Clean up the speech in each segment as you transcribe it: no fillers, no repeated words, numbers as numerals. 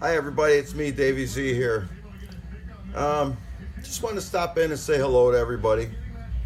Hi everybody, it's me, Davey Zee here. Just wanted to stop in and say hello to everybody.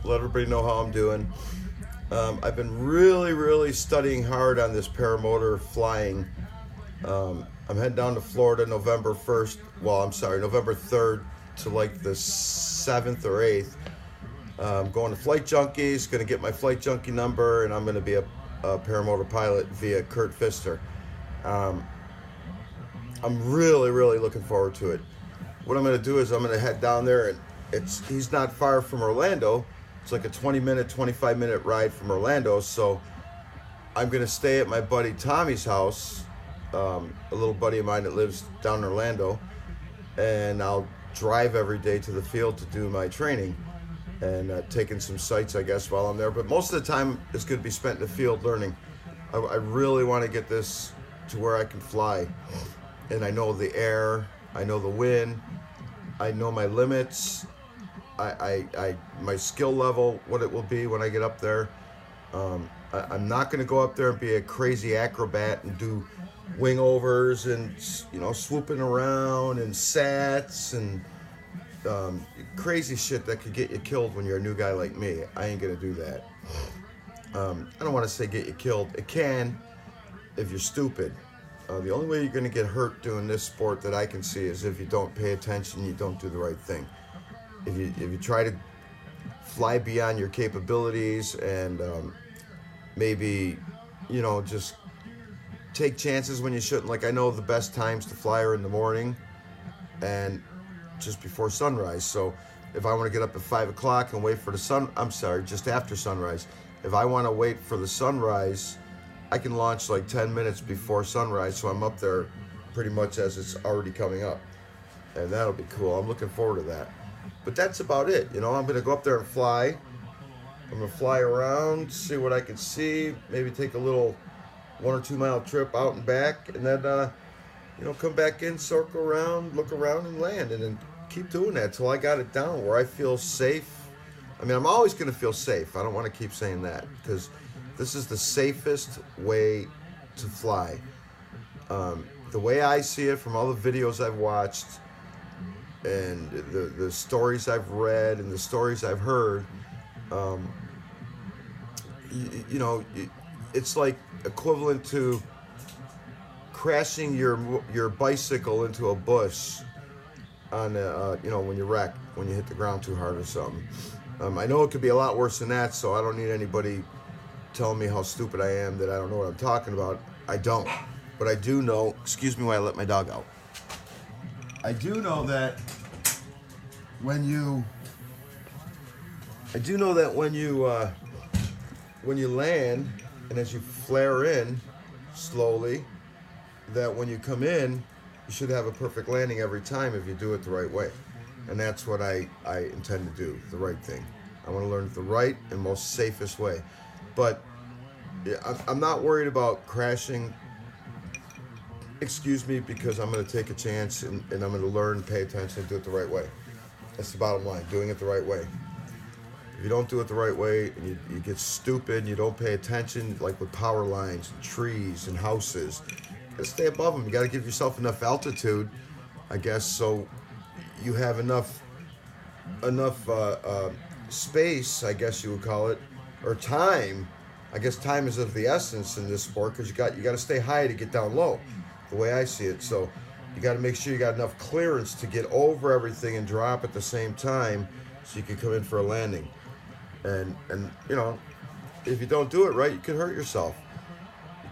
Let everybody know how I'm doing. I've been really studying hard on this paramotor flying. I'm heading down to Florida November 1st. Well, I'm sorry, November 3rd to like the 7th or 8th. I'm going to Flight Junkies, going to get my Flight Junkie number, and I'm going to be a paramotor pilot via Kurt Pfister. I'm really looking forward to it. What I'm going to do is I'm going to head down there, and he's not far from Orlando. It's like a 25-minute ride from Orlando. So I'm going to stay at my buddy Tommy's house, a little buddy of mine that lives down in Orlando, and I'll drive every day to the field to do my training and taking some sights, I guess, while I'm there. But most of the time is going to be spent in the field learning. I really want to get this to where I can fly. And I know the air, I know the wind, I know my limits, my skill level, what it will be when I get up there. I'm not going to go up there and be a crazy acrobat and do wing overs and, swooping around and sats and crazy shit that could get you killed when you're a new guy like me. I ain't going to do that. I don't want to say get you killed. It can if you're stupid. The only way you're going to get hurt doing this sport that I can see is if you don't pay attention, you don't do the right thing. If you try to fly beyond your capabilities and maybe, just take chances when you shouldn't. Like I know the best times to fly are in the morning and just before sunrise. So if I want to get up at 5 o'clock and wait for just after sunrise. If I want to wait for the sunrise, I can launch like 10 minutes before sunrise, so I'm up there pretty much as it's already coming up. And that'll be cool. I'm looking forward to that. But that's about it. I'm going to go up there and fly. I'm going to fly around, see what I can see, maybe take a little 1 or 2 mile trip out and back, and then, come back in, circle around, look around, and land. And then keep doing that till I got it down where I feel safe. I mean, I'm always going to feel safe. I don't want to keep saying that because this is the safest way to fly. The way I see it from all the videos I've watched and the stories I've read and the stories I've heard, it's like equivalent to crashing your bicycle into a bush on when you wreck, when you hit the ground too hard or something. I know it could be a lot worse than that, so I don't need anybody telling me how stupid I am, that I don't know what I'm talking about. I don't. But I do know, excuse me while I let my dog out. I do know that when you land and as you flare in slowly, that when you come in, you should have a perfect landing every time if you do it the right way. And that's what I intend to do, the right thing. I want to learn the right and most safest way. But I'm not worried about crashing, excuse me, because I'm going to take a chance and I'm going to learn, pay attention, and do it the right way. That's the bottom line, doing it the right way. If you don't do it the right way and you get stupid and you don't pay attention, like with power lines and trees and houses, you got to stay above them. You got to give yourself enough altitude, I guess, so you have enough space, I guess you would call it, or time. I guess time is of the essence in this sport because you got to stay high to get down low, the way I see it. So you got to make sure you got enough clearance to get over everything and drop at the same time, so you can come in for a landing. And if you don't do it right, you could hurt yourself.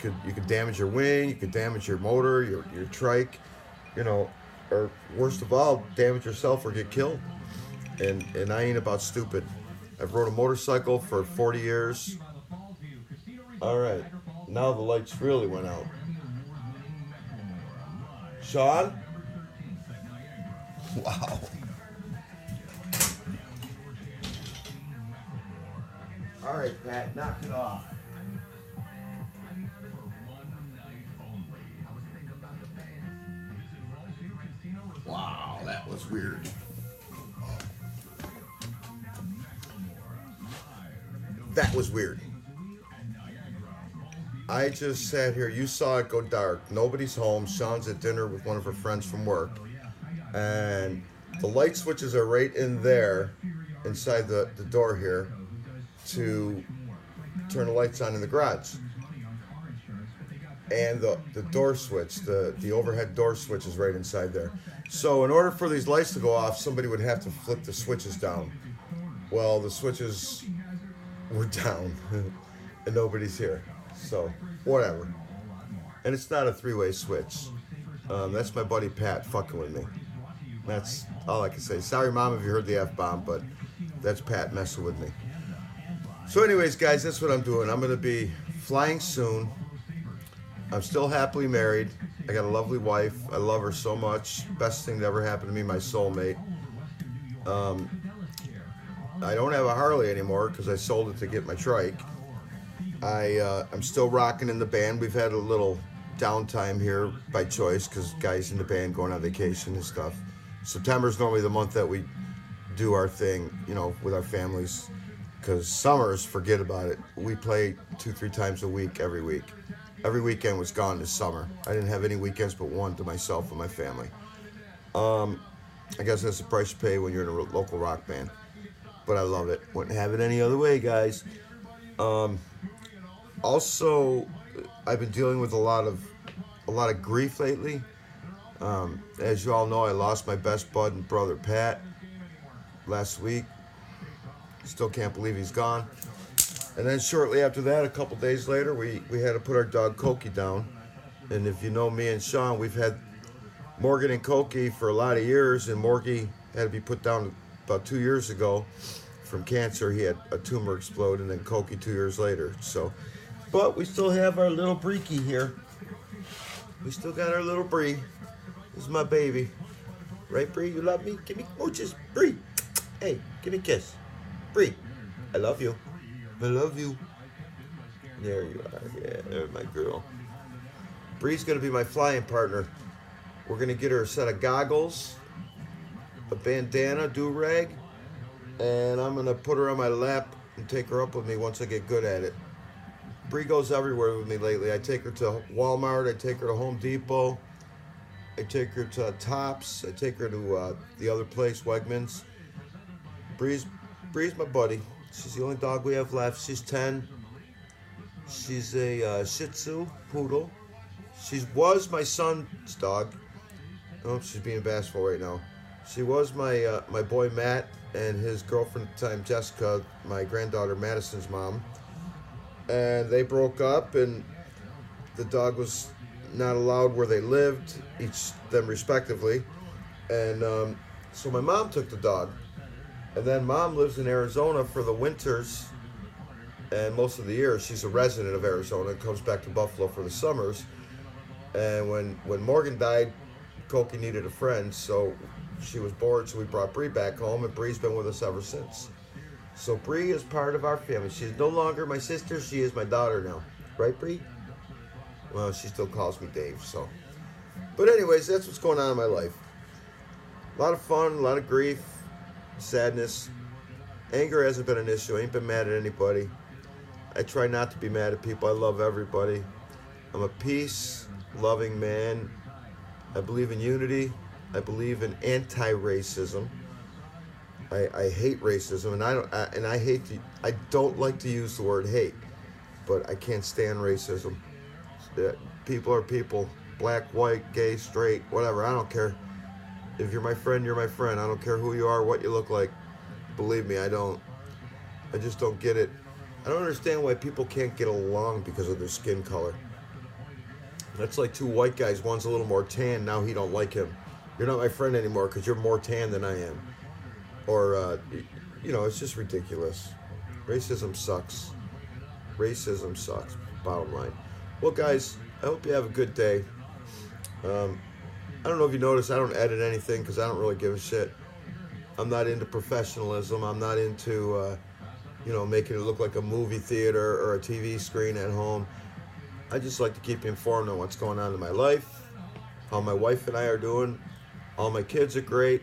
You could damage your wing, you could damage your motor, your trike, or worst of all, damage yourself or get killed. And I ain't about stupid. I've rode a motorcycle for 40 years. All right, now the lights really went out. Sean? Wow. All right, Pat, knock it off. Wow, that was weird. That was weird. I just sat here. You saw it go dark. Nobody's home. Sean's at dinner with one of her friends from work. And the light switches are right in there, inside the door here, to turn the lights on in the garage. And the door switch, the overhead door switch is right inside there. So in order for these lights to go off, somebody would have to flip the switches down. Well, the switches were down and nobody's here. So, whatever. And it's not a three-way switch. That's my buddy Pat fucking with me. That's all I can say. Sorry, Mom, if you heard the F-bomb, but that's Pat messing with me. So anyways, guys, that's what I'm doing. I'm going to be flying soon. I'm still happily married. I got a lovely wife. I love her so much. Best thing that ever happened to me, my soulmate. I don't have a Harley anymore because I sold it to get my trike. I'm still rocking in the band. We've had a little downtime here by choice because guys in the band going on vacation and stuff. September's normally the month that we do our thing, you know, with our families. Because summers, forget about it. We play 2-3 times a week every week. Every weekend was gone this summer. I didn't have any weekends but one to myself and my family. I guess that's the price you pay when you're in a local rock band. But I love it. Wouldn't have it any other way, guys. Also, I've been dealing with a lot of grief lately. As you all know, I lost my best bud and brother Pat last week. Still can't believe he's gone. And then shortly after that, a couple days later, we had to put our dog Cokie down. And if you know me and Sean, we've had Morgan and Cokie for a lot of years, and Morgie had to be put down about 2 years ago from cancer. He had a tumor explode, and then Cokie 2 years later. So, but we still have our little Breaky here. We still got our little Bree. This is my baby. Right, Bree? You love me? Give me mooches. Bree. Hey, give me a kiss. Bree, I love you. I love you. There you are. Yeah, there's my girl. Bree's going to be my flying partner. We're going to get her a set of goggles, a bandana, do-rag, and I'm going to put her on my lap and take her up with me once I get good at it. Bree goes everywhere with me lately. I take her to Walmart. I take her to Home Depot. I take her to Tops. I take her to the other place, Wegmans. Bree's my buddy. She's the only dog we have left. She's 10. She's a Shih Tzu poodle. She was my son's dog. Oh, she's being bashful right now. She was my boy Matt and his girlfriend at the time, Jessica, my granddaughter Madison's mom. And they broke up, and the dog was not allowed where they lived, each them respectively. And so my mom took the dog. And then Mom lives in Arizona for the winters and most of the year. She's a resident of Arizona and comes back to Buffalo for the summers. And when Morgan died, Cokie needed a friend, so she was bored, so we brought Bree back home, and Bree's been with us ever since. So Bree is part of our family. She's no longer my sister, she is my daughter now. Right, Bree? Well, she still calls me Dave, so. But anyways, that's what's going on in my life. A lot of fun, a lot of grief. Sadness. Anger hasn't been an issue. I ain't been mad at anybody. I try not to be mad at people. I love everybody. I'm a peace-loving man. I believe in unity. I believe in anti-racism. I hate racism, and I don't like to use the word hate, but I can't stand racism. People are people. Black, white, gay, straight, whatever. I don't care. If you're my friend, you're my friend. I don't care who you are, what you look like. Believe me, I don't. I just don't get it. I don't understand why people can't get along because of their skin color. That's like two white guys. One's a little more tan. Now he don't like him. You're not my friend anymore because you're more tan than I am. Or, it's just ridiculous. Racism sucks. Racism sucks. Bottom line. Well, guys, I hope you have a good day. I don't know if you noticed, I don't edit anything because I don't really give a shit. I'm not into professionalism. I'm not into, making it look like a movie theater or a TV screen at home. I just like to keep you informed on what's going on in my life, how my wife and I are doing. All my kids are great.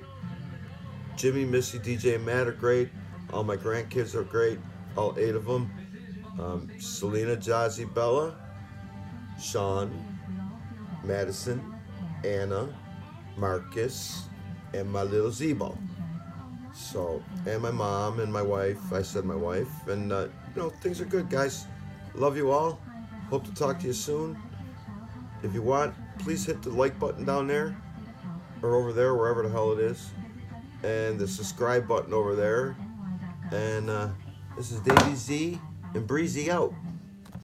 Jimmy, Missy, DJ, and Matt are great. All my grandkids are great, all 8 of them. Selena, Jazzy, Bella, Sean, Madison, Anna, Marcus, and my little Zebo. So, and my mom and my wife. I said my wife. And, things are good, guys. Love you all. Hope to talk to you soon. If you want, please hit the like button down there. Or over there, wherever the hell it is. And the subscribe button over there. And this is Davey Zee and Breezy out.